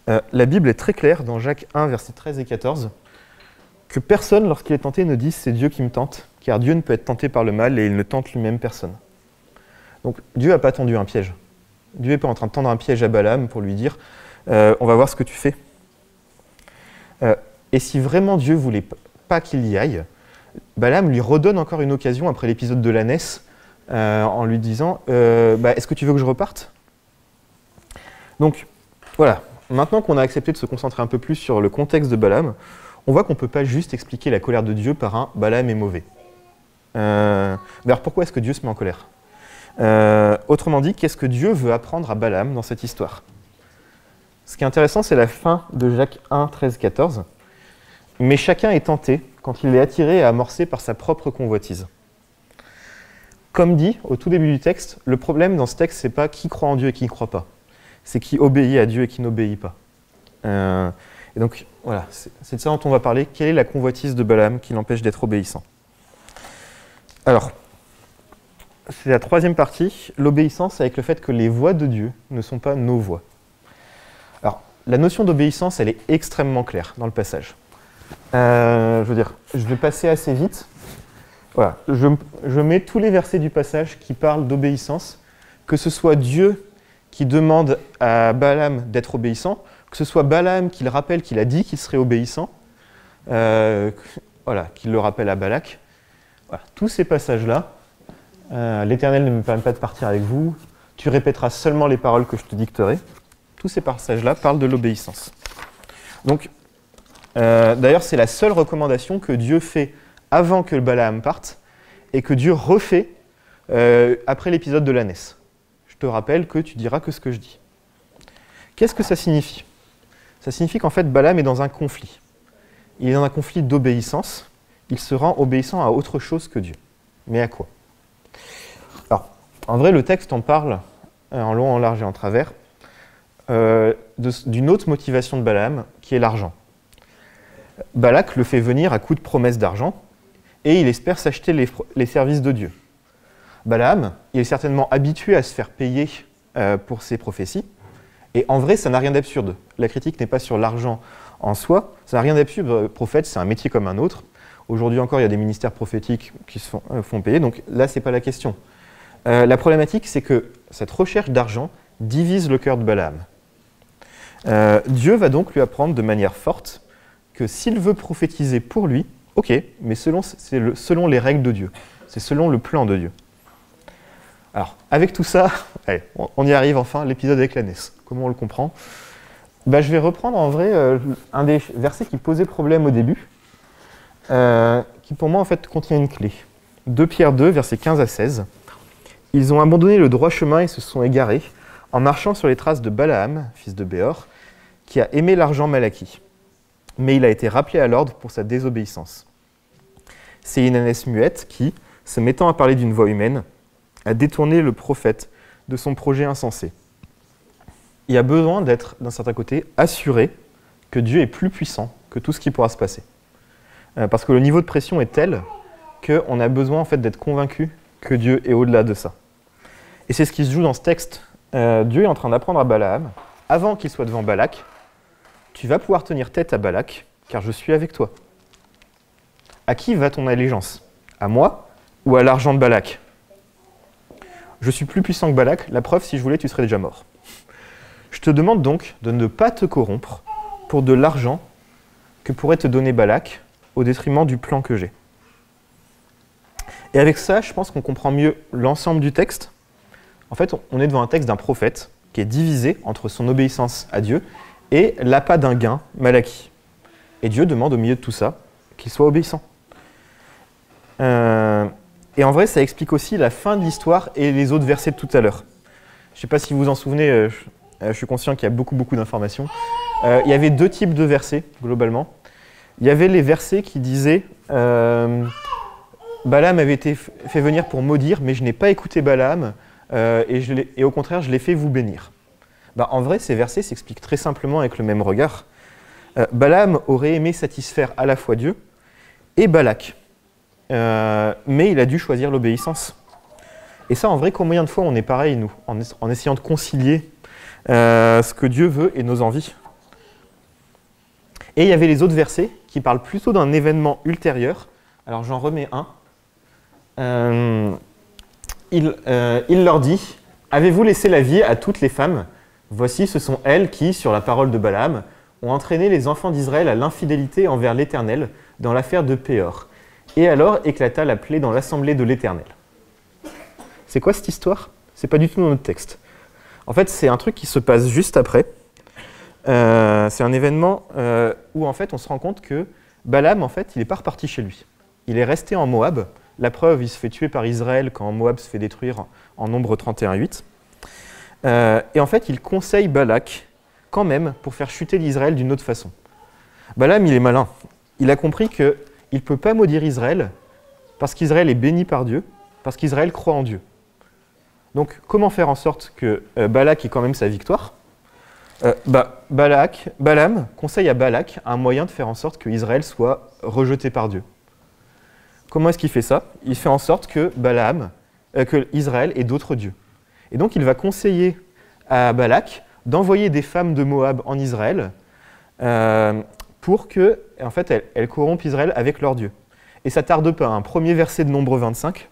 La Bible est très claire dans Jacques 1, versets 13 et 14, que personne, lorsqu'il est tenté, ne dise « c'est Dieu qui me tente », car Dieu ne peut être tenté par le mal et il ne tente lui-même personne. Donc Dieu n'a pas tendu un piège. Dieu n'est pas en train de tendre un piège à Balaam pour lui dire « on va voir ce que tu fais ». Et si vraiment Dieu ne voulait pas qu'il y aille, Balaam lui redonne encore une occasion après l'épisode de l'ânesse en lui disant est-ce que tu veux que je reparte? Donc voilà, maintenant qu'on a accepté de se concentrer un peu plus sur le contexte de Balaam, on voit qu'on ne peut pas juste expliquer la colère de Dieu par un Balaam est mauvais. Alors pourquoi est-ce que Dieu se met en colère? Autrement dit, qu'est-ce que Dieu veut apprendre à Balaam dans cette histoire? Ce qui est intéressant, c'est la fin de Jacques 1, 13, 14. Mais chacun est tenté quand il est attiré et amorcé par sa propre convoitise. Comme dit au tout début du texte, le problème dans ce texte, c'est pas qui croit en Dieu et qui ne croit pas. C'est qui obéit à Dieu et qui n'obéit pas. Et donc, voilà, c'est de ça dont on va parler. Quelle est la convoitise de Balaam qui l'empêche d'être obéissant? Alors, c'est la troisième partie, l'obéissance avec le fait que les voies de Dieu ne sont pas nos voies. Alors, la notion d'obéissance, elle est extrêmement claire dans le passage. Je veux dire, je vais passer assez vite. voilà, je mets tous les versets du passage qui parlent d'obéissance, que ce soit Dieu qui demande à Balaam d'être obéissant, que ce soit Balaam qui le rappelle qu'il a dit qu'il serait obéissant, voilà, qu'il le rappelle à Balak. Voilà, tous ces passages-là, l'Éternel ne me permet pas de partir avec vous, tu répéteras seulement les paroles que je te dicterai. Tous ces passages-là parlent de l'obéissance. Donc, d'ailleurs, c'est la seule recommandation que Dieu fait avant que Balaam parte et que Dieu refait après l'épisode de l'ânesse. Je te rappelle que tu diras que ce que je dis. Qu'est-ce que ça signifie? Ça signifie qu'en fait, Balaam est dans un conflit. Il est dans un conflit d'obéissance. Il se rend obéissant à autre chose que Dieu. Mais à quoi? Alors, en vrai, le texte en parle en long, en large et en travers d'une autre motivation de Balaam, qui est l'argent. Balak le fait venir à coup de promesses d'argent, et il espère s'acheter les services de Dieu. Balaam, il est certainement habitué à se faire payer pour ses prophéties, et en vrai, ça n'a rien d'absurde. La critique n'est pas sur l'argent en soi, ça n'a rien d'absurde. Prophète, c'est un métier comme un autre. Aujourd'hui encore, il y a des ministères prophétiques qui se font payer, donc là, ce n'est pas la question. La problématique, c'est que cette recherche d'argent divise le cœur de Balaam. Dieu va donc lui apprendre de manière forte que s'il veut prophétiser pour lui, ok, mais selon les règles de Dieu. C'est selon le plan de Dieu. Alors, avec tout ça, allez, on y arrive enfin, l'épisode avec l'ânesse. Comment on le comprend? Je vais reprendre en vrai un des versets qui posait problème au début, qui pour moi en fait contient une clé. 2 Pierre 2, versets 15 à 16. Ils ont abandonné le droit chemin et se sont égarés en marchant sur les traces de Balaam, fils de Béor, qui a aimé l'argent mal acquis. Mais il a été rappelé à l'ordre pour sa désobéissance. C'est une ânesse muette qui, se mettant à parler d'une voix humaine, a détourné le prophète de son projet insensé. Il y a besoin d'être, d'un certain côté, assuré que Dieu est plus puissant que tout ce qui pourra se passer. Parce que le niveau de pression est tel qu'on a besoin en fait, d'être convaincu que Dieu est au-delà de ça. Et c'est ce qui se joue dans ce texte. Dieu est en train d'apprendre à Balaam, avant qu'il soit devant Balak, tu vas pouvoir tenir tête à Balak, car je suis avec toi. À qui va ton allégeance? À moi ou à l'argent de Balak? Je suis plus puissant que Balak, la preuve, si je voulais, tu serais déjà mort. Je te demande donc de ne pas te corrompre pour de l'argent que pourrait te donner Balak, au détriment du plan que j'ai. Et avec ça, je pense qu'on comprend mieux l'ensemble du texte. En fait, on est devant un texte d'un prophète qui est divisé entre son obéissance à Dieu et l'appât d'un gain mal acquis. Et Dieu demande au milieu de tout ça qu'il soit obéissant. Et en vrai, ça explique aussi la fin de l'histoire et les autres versets de tout à l'heure. Je ne sais pas si vous vous en souvenez, je suis conscient qu'il y a beaucoup d'informations. Il y avait 2 types de versets, globalement. Il y avait les versets qui disaient Balaam avait été fait venir pour maudire, mais je n'ai pas écouté Balaam, et au contraire, je l'ai fait vous bénir. En vrai, ces versets s'expliquent très simplement avec le même regard. Balaam aurait aimé satisfaire à la fois Dieu et Balak, mais il a dû choisir l'obéissance. Et ça, en vrai, combien de fois on est pareil, nous, en essayant de concilier ce que Dieu veut et nos envies. Et il y avait les autres versets qui parlent plutôt d'un événement ultérieur. Alors j'en remets un. Il leur dit « Avez-vous laissé la vie à toutes les femmes? Voici, ce sont elles qui, sur la parole de Balaam, ont entraîné les enfants d'Israël à l'infidélité envers l'Éternel dans l'affaire de Péor. Et alors éclata la plaie dans l'assemblée de l'Éternel. » C'est quoi cette histoire? C'est pas du tout dans notre texte. En fait, c'est un truc qui se passe juste après. C'est un événement où en fait, on se rend compte que Balaam, en fait, il n'est pas reparti chez lui. Il est resté en Moab. La preuve, il se fait tuer par Israël quand Moab se fait détruire en Nombre 31:8. Et en fait, il conseille Balak quand même pour faire chuter l'Israël d'une autre façon. Balaam, il est malin. Il a compris qu'il ne peut pas maudire Israël parce qu'Israël est béni par Dieu, parce qu'Israël croit en Dieu. Donc, comment faire en sorte que Balak ait quand même sa victoire? Balaam conseille à Balak un moyen de faire en sorte que Israël soit rejeté par Dieu. Comment est-ce qu'il fait ça? Il fait en sorte que que Israël ait d'autres dieux. Et donc, il va conseiller à Balak d'envoyer des femmes de Moab en Israël pour que, en fait, elles corrompent Israël avec leurs dieux. Et ça tarde pas, un premier verset de Nombre 25,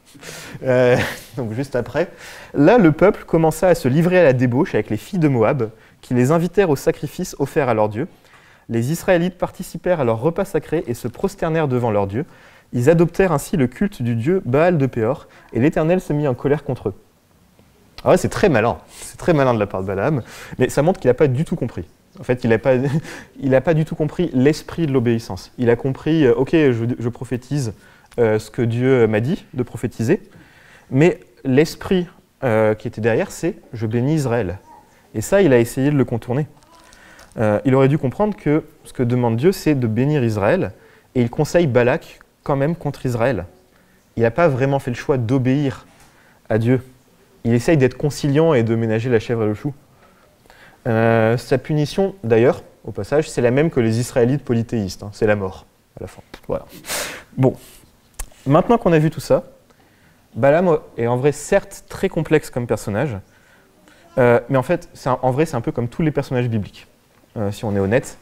donc juste après. Là, le peuple commença à se livrer à la débauche avec les filles de Moab, qui les invitèrent au sacrifice offert à leur Dieu. Les Israélites participèrent à leur repas sacré et se prosternèrent devant leur Dieu. Ils adoptèrent ainsi le culte du dieu Baal de Péor, et l'Éternel se mit en colère contre eux. Alors là, c'est très malin de la part de Balaam, mais ça montre qu'il n'a pas du tout compris. En fait, il n'a pas du tout compris l'esprit de l'obéissance. Il a compris, ok, je prophétise ce que Dieu m'a dit de prophétiser, mais l'esprit qui était derrière, c'est « je bénis Israël ». Et ça, il a essayé de le contourner. Il aurait dû comprendre que ce que demande Dieu, c'est de bénir Israël, et il conseille Balak quand même contre Israël. Il n'a pas vraiment fait le choix d'obéir à Dieu. Il essaye d'être conciliant et de ménager la chèvre et le chou. Sa punition, d'ailleurs, au passage, c'est la même que les Israélites polythéistes. Hein, c'est la mort, à la fin. Voilà. Bon, maintenant qu'on a vu tout ça, Balaam est en vrai, certes, très complexe comme personnage, mais en fait, en vrai, c'est un peu comme tous les personnages bibliques, si on est honnête.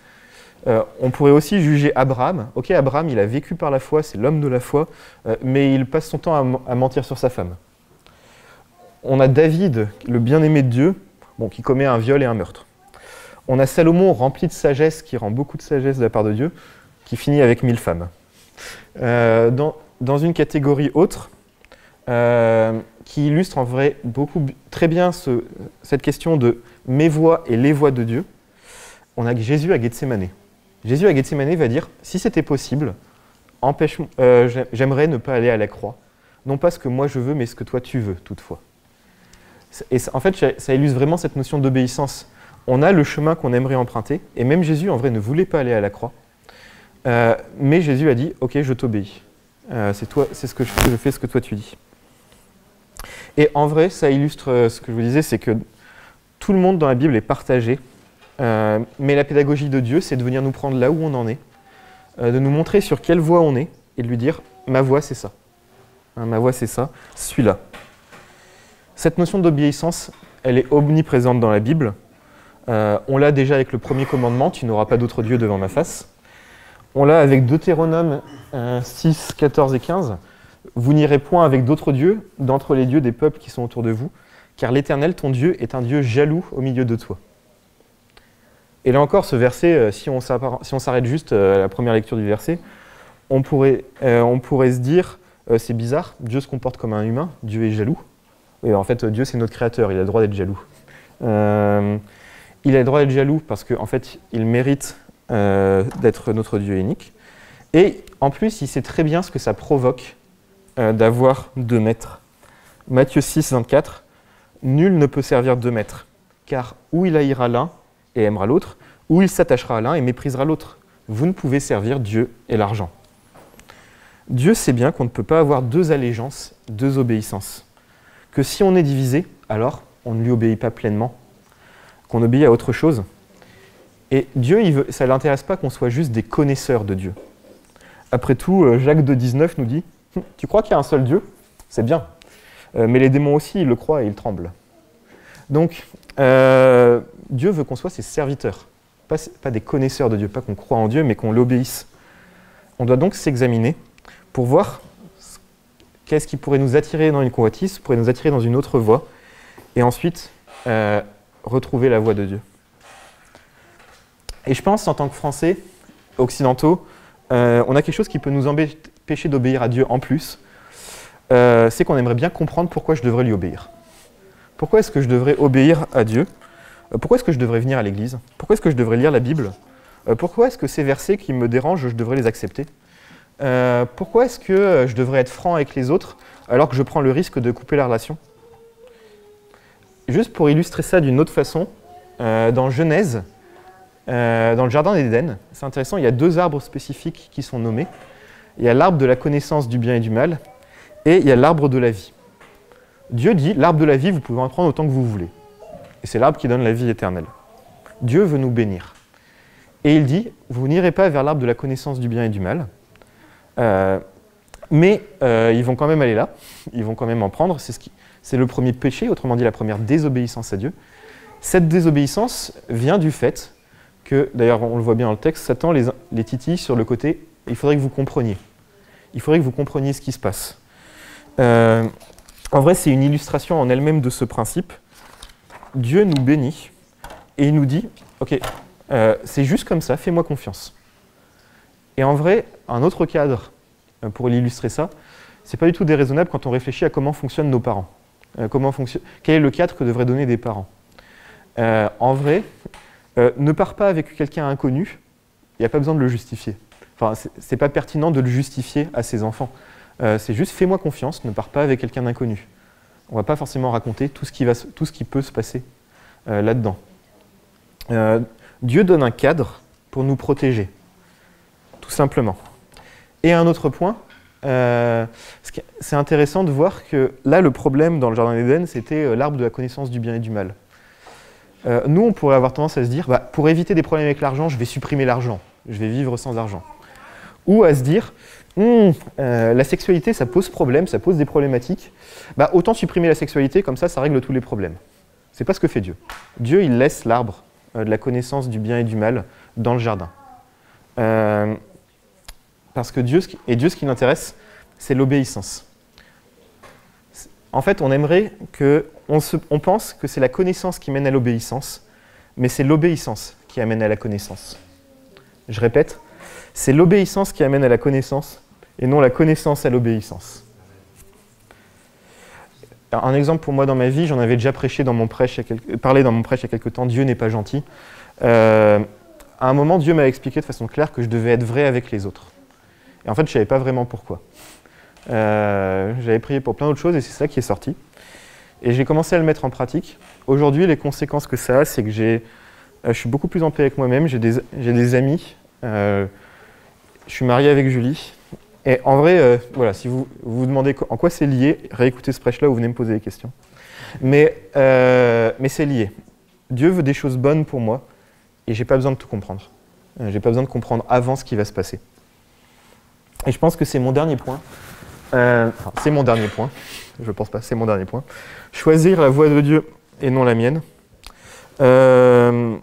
On pourrait aussi juger Abraham. Ok, Abraham, il a vécu par la foi, c'est l'homme de la foi, mais il passe son temps à mentir sur sa femme. On a David, le bien-aimé de Dieu, qui commet un viol et un meurtre. On a Salomon, rempli de sagesse, qui rend beaucoup de sagesse de la part de Dieu, qui finit avec 1000 femmes. Dans une catégorie autre, qui illustre en vrai très bien cette question de mes voies et les voies de Dieu, on a Jésus à Gethsémanée. Jésus à Gethsémanée va dire, si c'était possible, j'aimerais ne pas aller à la croix. Non pas ce que moi je veux, mais ce que toi tu veux, toutefois. Et en fait, ça illustre vraiment cette notion d'obéissance. On a le chemin qu'on aimerait emprunter, et même Jésus, en vrai, ne voulait pas aller à la croix. Mais Jésus a dit, ok, je t'obéis. C'est ce que je fais, ce que toi tu dis. Et en vrai, ça illustre ce que je vous disais, c'est que tout le monde dans la Bible est partagé. Mais la pédagogie de Dieu, c'est de venir nous prendre là où on en est, de nous montrer sur quelle voie on est, et de lui dire « ma voie, c'est ça. Ma voie, c'est ça. Suis-la. » Cette notion d'obéissance, elle est omniprésente dans la Bible. On l'a déjà avec le premier commandement « tu n'auras pas d'autre Dieu devant ma face ». On l'a avec Deutéronome 6, 14 et 15. « Vous n'irez point avec d'autres dieux d'entre les dieux des peuples qui sont autour de vous, car l'Éternel, ton Dieu, est un Dieu jaloux au milieu de toi. » Et là encore, ce verset, si on s'arrête juste à la première lecture du verset, on pourrait se dire, c'est bizarre, Dieu se comporte comme un humain, Dieu est jaloux. Et en fait, Dieu, c'est notre créateur, il a le droit d'être jaloux. Il a le droit d'être jaloux parce qu'en fait, il mérite d'être notre Dieu unique. Et en plus, il sait très bien ce que ça provoque d'avoir deux maîtres. Matthieu 6, 24, « Nul ne peut servir deux maîtres, car ou il haïra l'un, et aimera l'autre, ou il s'attachera à l'un et méprisera l'autre. Vous ne pouvez servir Dieu et l'argent. » Dieu sait bien qu'on ne peut pas avoir deux allégeances, deux obéissances. Que si on est divisé, alors on ne lui obéit pas pleinement, qu'on obéit à autre chose. Et Dieu, ça ne l'intéresse pas qu'on soit juste des connaisseurs de Dieu. Après tout, Jacques 2,19 nous dit « Tu crois qu'il y a un seul Dieu? C'est bien. Mais les démons aussi, ils le croient et ils tremblent. » Donc, Dieu veut qu'on soit ses serviteurs, pas des connaisseurs de Dieu, pas qu'on croit en Dieu, mais qu'on l'obéisse. On doit donc s'examiner pour voir qu'est-ce qui pourrait nous attirer dans une convoitise, pourrait nous attirer dans une autre voie, et ensuite retrouver la voie de Dieu. Et je pense, en tant que Français occidentaux, on a quelque chose qui peut nous empêcher d'obéir à Dieu en plus, c'est qu'on aimerait bien comprendre pourquoi je devrais lui obéir. Pourquoi est-ce que je devrais obéir à Dieu? Pourquoi est-ce que je devrais venir à l'église? Pourquoi est-ce que je devrais lire la Bible? Pourquoi est-ce que ces versets qui me dérangent, je devrais les accepter? Pourquoi est-ce que je devrais être franc avec les autres alors que je prends le risque de couper la relation? Juste pour illustrer ça d'une autre façon, dans Genèse, dans le jardin d'Éden, c'est intéressant, il y a deux arbres spécifiques qui sont nommés. Il y a l'arbre de la connaissance du bien et du mal, et il y a l'arbre de la vie. Dieu dit, l'arbre de la vie, vous pouvez en prendre autant que vous voulez. Et c'est l'arbre qui donne la vie éternelle. Dieu veut nous bénir. Et il dit, vous n'irez pas vers l'arbre de la connaissance du bien et du mal, mais ils vont quand même aller là, ils vont quand même en prendre, c'est le premier péché, autrement dit la première désobéissance à Dieu. Cette désobéissance vient du fait que, d'ailleurs on le voit bien dans le texte, Satan les titille sur le côté, il faudrait que vous compreniez. Il faudrait que vous compreniez ce qui se passe. En vrai, c'est une illustration en elle-même de ce principe. Dieu nous bénit et il nous dit « Ok, c'est juste comme ça, fais-moi confiance ». Et en vrai, un autre cadre pour illustrer ça, c'est pas du tout déraisonnable quand on réfléchit à comment fonctionnent nos parents. Quel est le cadre que devraient donner des parents. En vrai, ne pars pas avec quelqu'un inconnu, il n'y a pas besoin de le justifier. Enfin, c'est pas pertinent de le justifier à ses enfants. C'est juste fais-moi confiance, ne pars pas avec quelqu'un d'inconnu. On ne va pas forcément raconter tout ce qui peut se passer là-dedans. Dieu donne un cadre pour nous protéger, tout simplement. Et un autre point, c'est intéressant de voir que là, le problème dans le Jardin d'Éden, c'était l'arbre de la connaissance du bien et du mal. Nous, on pourrait avoir tendance à se dire, pour éviter des problèmes avec l'argent, je vais supprimer l'argent, je vais vivre sans argent. Ou à se dire, la sexualité, ça pose problème, ça pose des problématiques, autant supprimer la sexualité, comme ça règle tous les problèmes. C'est pas ce que fait Dieu. Dieu, il laisse l'arbre de la connaissance du bien et du mal dans le jardin. Parce que Dieu, ce qui l'intéresse, c'est l'obéissance. En fait, on aimerait on pense que c'est la connaissance qui mène à l'obéissance, mais c'est l'obéissance qui amène à la connaissance. Je répète, c'est l'obéissance qui amène à la connaissance, et non la connaissance à l'obéissance. Un exemple pour moi dans ma vie, j'en avais déjà parlé dans mon prêche il y a quelque temps, Dieu n'est pas gentil. À un moment, Dieu m'a expliqué de façon claire que je devais être vrai avec les autres. Et en fait, je ne savais pas vraiment pourquoi. J'avais prié pour plein d'autres choses et c'est ça qui est sorti. Et j'ai commencé à le mettre en pratique. Aujourd'hui, les conséquences que ça a, c'est que je suis beaucoup plus en paix avec moi-même, j'ai des amis, je suis marié avec Julie. Et en vrai, voilà, si vous vous demandez en quoi c'est lié, réécoutez ce prêche-là ou venez me poser des questions. Mais c'est lié. Dieu veut des choses bonnes pour moi et j'ai pas besoin de tout comprendre. J'ai pas besoin de comprendre avant ce qui va se passer. Et je pense que c'est mon dernier point. C'est mon dernier point. Je pense pas, c'est mon dernier point. Choisir la voie de Dieu et non la mienne. Je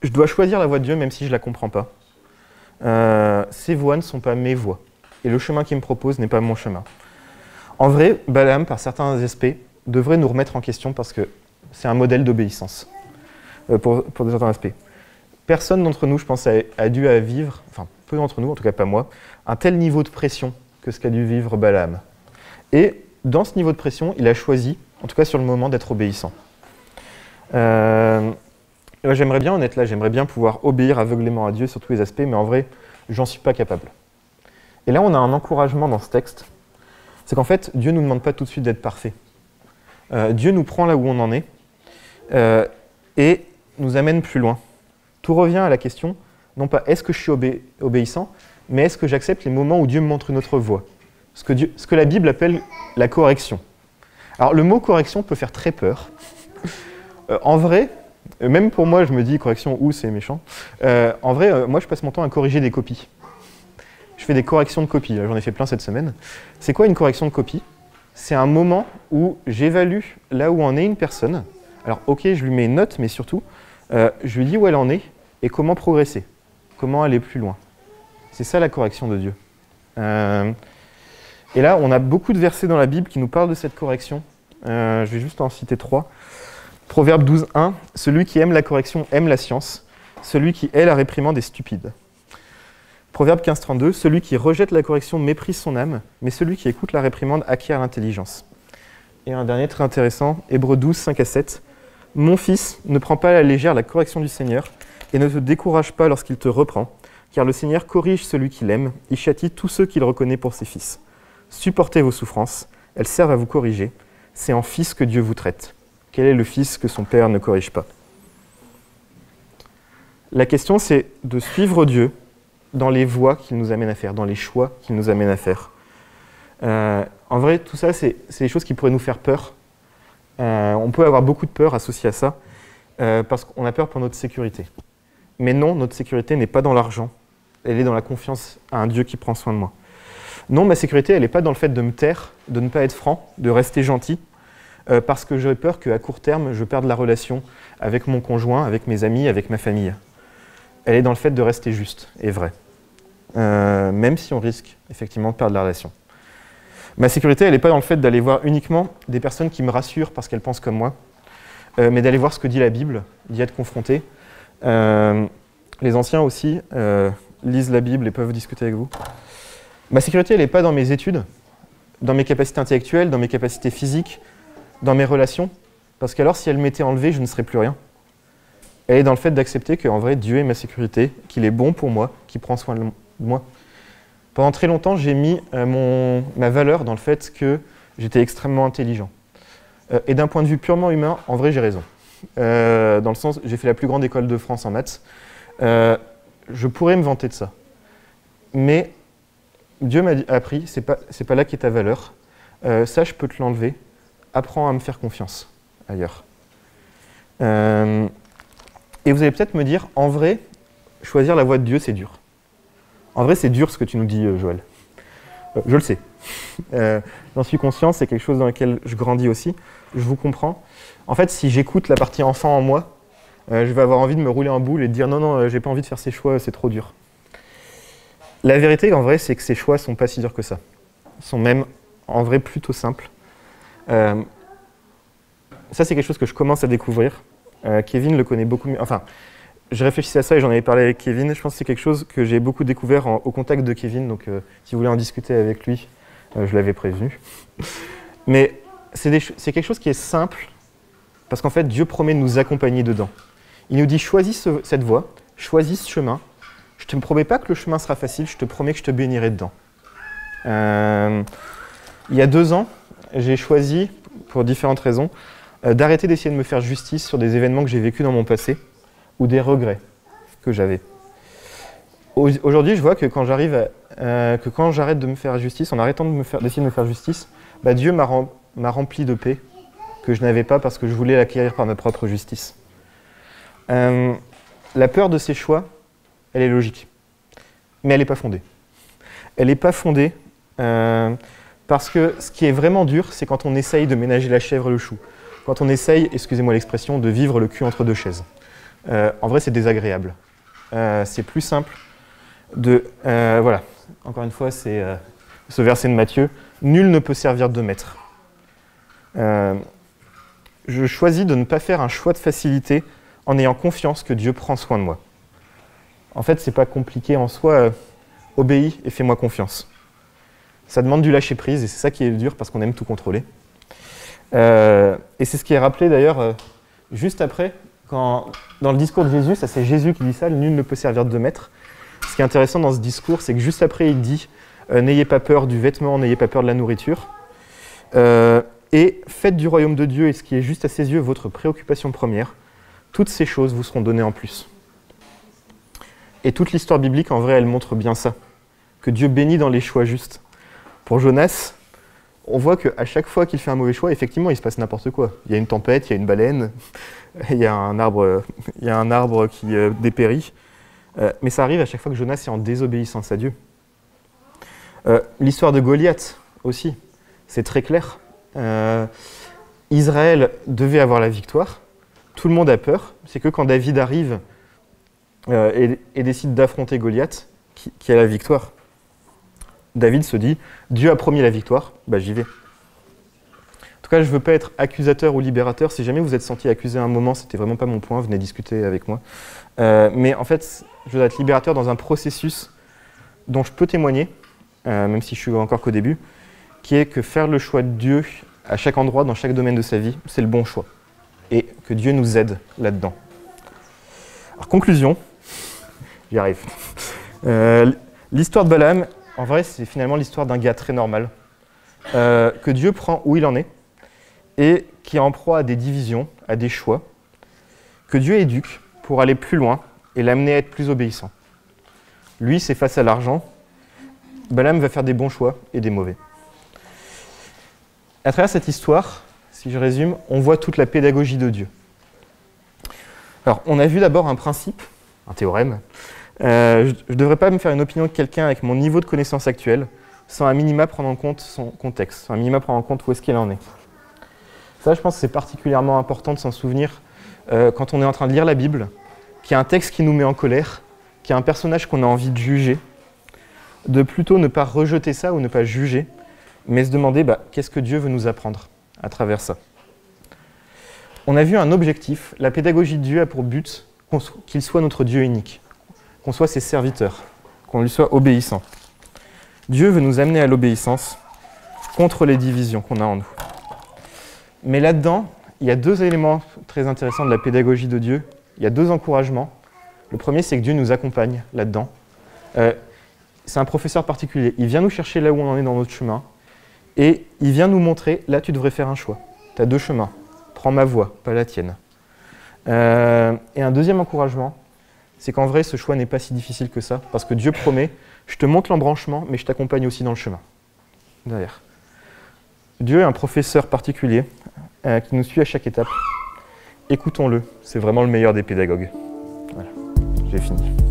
dois choisir la voie de Dieu même si je la comprends pas. Ces voies ne sont pas mes voies. Et le chemin qu'il me propose n'est pas mon chemin. En vrai, Balaam, par certains aspects, devrait nous remettre en question parce que c'est un modèle d'obéissance. Pour certains aspects. Personne d'entre nous, je pense, a dû vivre, enfin peu d'entre nous, en tout cas pas moi, un tel niveau de pression que ce qu'a dû vivre Balaam. Et dans ce niveau de pression, il a choisi, en tout cas sur le moment, d'être obéissant. J'aimerais bien en être là, j'aimerais bien pouvoir obéir aveuglément à Dieu sur tous les aspects, mais en vrai, j'en suis pas capable. Et là, on a un encouragement dans ce texte, c'est qu'en fait, Dieu ne nous demande pas tout de suite d'être parfait. Dieu nous prend là où on en est et nous amène plus loin. Tout revient à la question, non pas est-ce que je suis obéissant, mais est-ce que j'accepte les moments où Dieu me montre une autre voie, ce que la Bible appelle la correction. Alors le mot correction peut faire très peur. En vrai, même pour moi, je me dis correction, c'est méchant. En vrai, moi je passe mon temps à corriger des copies. Je fais des corrections de copies, j'en ai fait plein cette semaine. C'est quoi une correction de copie? C'est un moment où j'évalue là où en est une personne. Alors ok, je lui mets une note, mais surtout, je lui dis où elle en est et comment progresser, comment aller plus loin. C'est ça la correction de Dieu. Et là, on a beaucoup de versets dans la Bible qui nous parlent de cette correction. Je vais juste en citer 3. Proverbe 12:1, « Celui qui aime la correction aime la science, celui qui hait la réprimande est stupide. » Proverbe 15:32, « Celui qui rejette la correction méprise son âme, mais celui qui écoute la réprimande acquiert l'intelligence. » Et un dernier très intéressant, Hébreux 12:5-7, « Mon fils, ne prends pas à la légère la correction du Seigneur, et ne te décourage pas lorsqu'il te reprend, car le Seigneur corrige celui qu'il aime, il châtie tous ceux qu'il reconnaît pour ses fils. Supportez vos souffrances, elles servent à vous corriger, c'est en fils que Dieu vous traite. Quel est le fils que son père ne corrige pas ?» La question, c'est de suivre Dieu dans les voies qu'il nous amène à faire, dans les choix qu'il nous amène à faire. En vrai, tout ça, c'est des choses qui pourraient nous faire peur. On peut avoir beaucoup de peur associée à ça, parce qu'on a peur pour notre sécurité. Mais non, notre sécurité n'est pas dans l'argent, elle est dans la confiance à un Dieu qui prend soin de moi. Non, ma sécurité, elle n'est pas dans le fait de me taire, de ne pas être franc, de rester gentil, parce que j'ai peur qu'à court terme, je perde la relation avec mon conjoint, avec mes amis, avec ma famille. Elle est dans le fait de rester juste et vrai. même si on risque effectivement de perdre la relation. Ma sécurité, elle n'est pas dans le fait d'aller voir uniquement des personnes qui me rassurent parce qu'elles pensent comme moi, mais d'aller voir ce que dit la Bible, d'y être confronté. Les anciens aussi lisent la Bible et peuvent discuter avec vous. Ma sécurité, elle n'est pas dans mes études, dans mes capacités intellectuelles, dans mes capacités physiques, dans mes relations, parce qu'alors, si elle m'était enlevée, je ne serais plus rien. Elle est dans le fait d'accepter qu'en vrai, Dieu est ma sécurité, qu'il est bon pour moi, qu'il prend soin de moi. Pendant très longtemps, j'ai mis ma valeur dans le fait que j'étais extrêmement intelligent. Et d'un point de vue purement humain, en vrai, j'ai raison. Dans le sens, j'ai fait la plus grande école de France en maths. Je pourrais me vanter de ça. Mais Dieu m'a appris, c'est pas là qu'est ta valeur. Ça, je peux te l'enlever. Apprends à me faire confiance ailleurs. Et vous allez peut-être me dire, en vrai, choisir la voie de Dieu, c'est dur. En vrai, c'est dur ce que tu nous dis, Joël. Je le sais. J'en suis conscient, c'est quelque chose dans lequel je grandis aussi. Je vous comprends. En fait, si j'écoute la partie enfant en moi, je vais avoir envie de me rouler en boule et de dire non, j'ai pas envie de faire ces choix, c'est trop dur. La vérité, en vrai, c'est que ces choix sont pas si durs que ça. Ils sont même, en vrai, plutôt simples. Ça, c'est quelque chose que je commence à découvrir. Kevin le connaît beaucoup mieux. Enfin, je réfléchissais à ça et j'en avais parlé avec Kevin. Je pense que c'est quelque chose que j'ai beaucoup découvert au contact de Kevin. Donc, si vous voulez en discuter avec lui, je l'avais prévenu. Mais c'est quelque chose qui est simple parce qu'en fait, Dieu promet de nous accompagner dedans. Il nous dit, choisis cette voie, choisis ce chemin. Je ne te promets pas que le chemin sera facile, je te promets que je te bénirai dedans. Il y a 2 ans, j'ai choisi, pour différentes raisons, d'arrêter d'essayer de me faire justice sur des événements que j'ai vécus dans mon passé ou des regrets que j'avais. Aujourd'hui, je vois que quand j'arrête de me faire justice, en arrêtant d'essayer de me faire justice, Dieu m'a rempli de paix que je n'avais pas parce que je voulais l'acquérir par ma propre justice. La peur de ces choix, elle est logique, mais elle n'est pas fondée. Elle n'est pas fondée parce que ce qui est vraiment dur, c'est quand on essaye de ménager la chèvre et le chou. Quand on essaye, excusez-moi l'expression, de vivre le cul entre 2 chaises. En vrai, c'est désagréable. C'est plus simple de... voilà, encore une fois, c'est ce verset de Matthieu. « Nul ne peut servir de maître ». Je choisis de ne pas faire un choix de facilité en ayant confiance que Dieu prend soin de moi. En fait, c'est pas compliqué en soi. Obéis et fais-moi confiance. Ça demande du lâcher-prise et c'est ça qui est dur parce qu'on aime tout contrôler. Et c'est ce qui est rappelé d'ailleurs juste après, dans le discours de Jésus, ça c'est Jésus qui dit ça, nul ne peut servir de maître. Ce qui est intéressant dans ce discours, c'est que juste après il dit n'ayez pas peur du vêtement, n'ayez pas peur de la nourriture, et faites du royaume de Dieu et ce qui est juste à ses yeux votre préoccupation première, toutes ces choses vous seront données en plus. Et toute l'histoire biblique, en vrai, elle montre bien ça, que Dieu bénit dans les choix justes. Pour Jonas, on voit qu'à chaque fois qu'il fait un mauvais choix, effectivement, il se passe n'importe quoi. Il y a une tempête, il y a une baleine, il y a un arbre qui dépérit. Mais ça arrive à chaque fois que Jonas est en désobéissance à Dieu. L'histoire de Goliath aussi, c'est très clair. Israël devait avoir la victoire. Tout le monde a peur. C'est que quand David arrive et décide d'affronter Goliath, qui a la victoire, David se dit « Dieu a promis la victoire, j'y vais ». En tout cas, je ne veux pas être accusateur ou libérateur. Si jamais vous êtes senti accusé à un moment, c'était vraiment pas mon point, venez discuter avec moi. Mais en fait, je veux être libérateur dans un processus dont je peux témoigner, même si je suis encore qu'au début, qui est que faire le choix de Dieu à chaque endroit, dans chaque domaine de sa vie, c'est le bon choix. Et que Dieu nous aide là-dedans. Alors, conclusion, j'y arrive. L'histoire de Balaam, en vrai, c'est finalement l'histoire d'un gars très normal, que Dieu prend où il en est, et qui est en proie à des divisions, à des choix, que Dieu éduque pour aller plus loin et l'amener à être plus obéissant. Lui, c'est face à l'argent. Balaam va faire des bons choix et des mauvais. À travers cette histoire, si je résume, on voit toute la pédagogie de Dieu. Alors, on a vu d'abord un principe, un théorème. Je ne devrais pas me faire une opinion de quelqu'un avec mon niveau de connaissance actuel, sans un minima prendre en compte son contexte, sans un minima prendre en compte où est-ce qu'il en est. Ça, je pense que c'est particulièrement important de s'en souvenir quand on est en train de lire la Bible, qu'il y a un texte qui nous met en colère, qu'il y a un personnage qu'on a envie de juger. de plutôt ne pas rejeter ça ou ne pas juger, mais se demander qu'est-ce que Dieu veut nous apprendre à travers ça. On a vu un objectif, la pédagogie de Dieu a pour but qu'il soit notre Dieu unique, qu'on soit ses serviteurs, qu'on lui soit obéissant. Dieu veut nous amener à l'obéissance contre les divisions qu'on a en nous. Mais là-dedans, il y a deux éléments très intéressants de la pédagogie de Dieu. Il y a deux encouragements. Le premier, c'est que Dieu nous accompagne là-dedans. C'est un professeur particulier. Il vient nous chercher là où on en est dans notre chemin et il vient nous montrer, là, tu devrais faire un choix. Tu as deux chemins. Prends ma voie, pas la tienne. Et un deuxième encouragement, c'est qu'en vrai, ce choix n'est pas si difficile que ça, parce que Dieu promet, je te montre l'embranchement, mais je t'accompagne aussi dans le chemin. Derrière. Dieu est un professeur particulier qui nous suit à chaque étape. Écoutons-le, c'est vraiment le meilleur des pédagogues. Voilà, j'ai fini.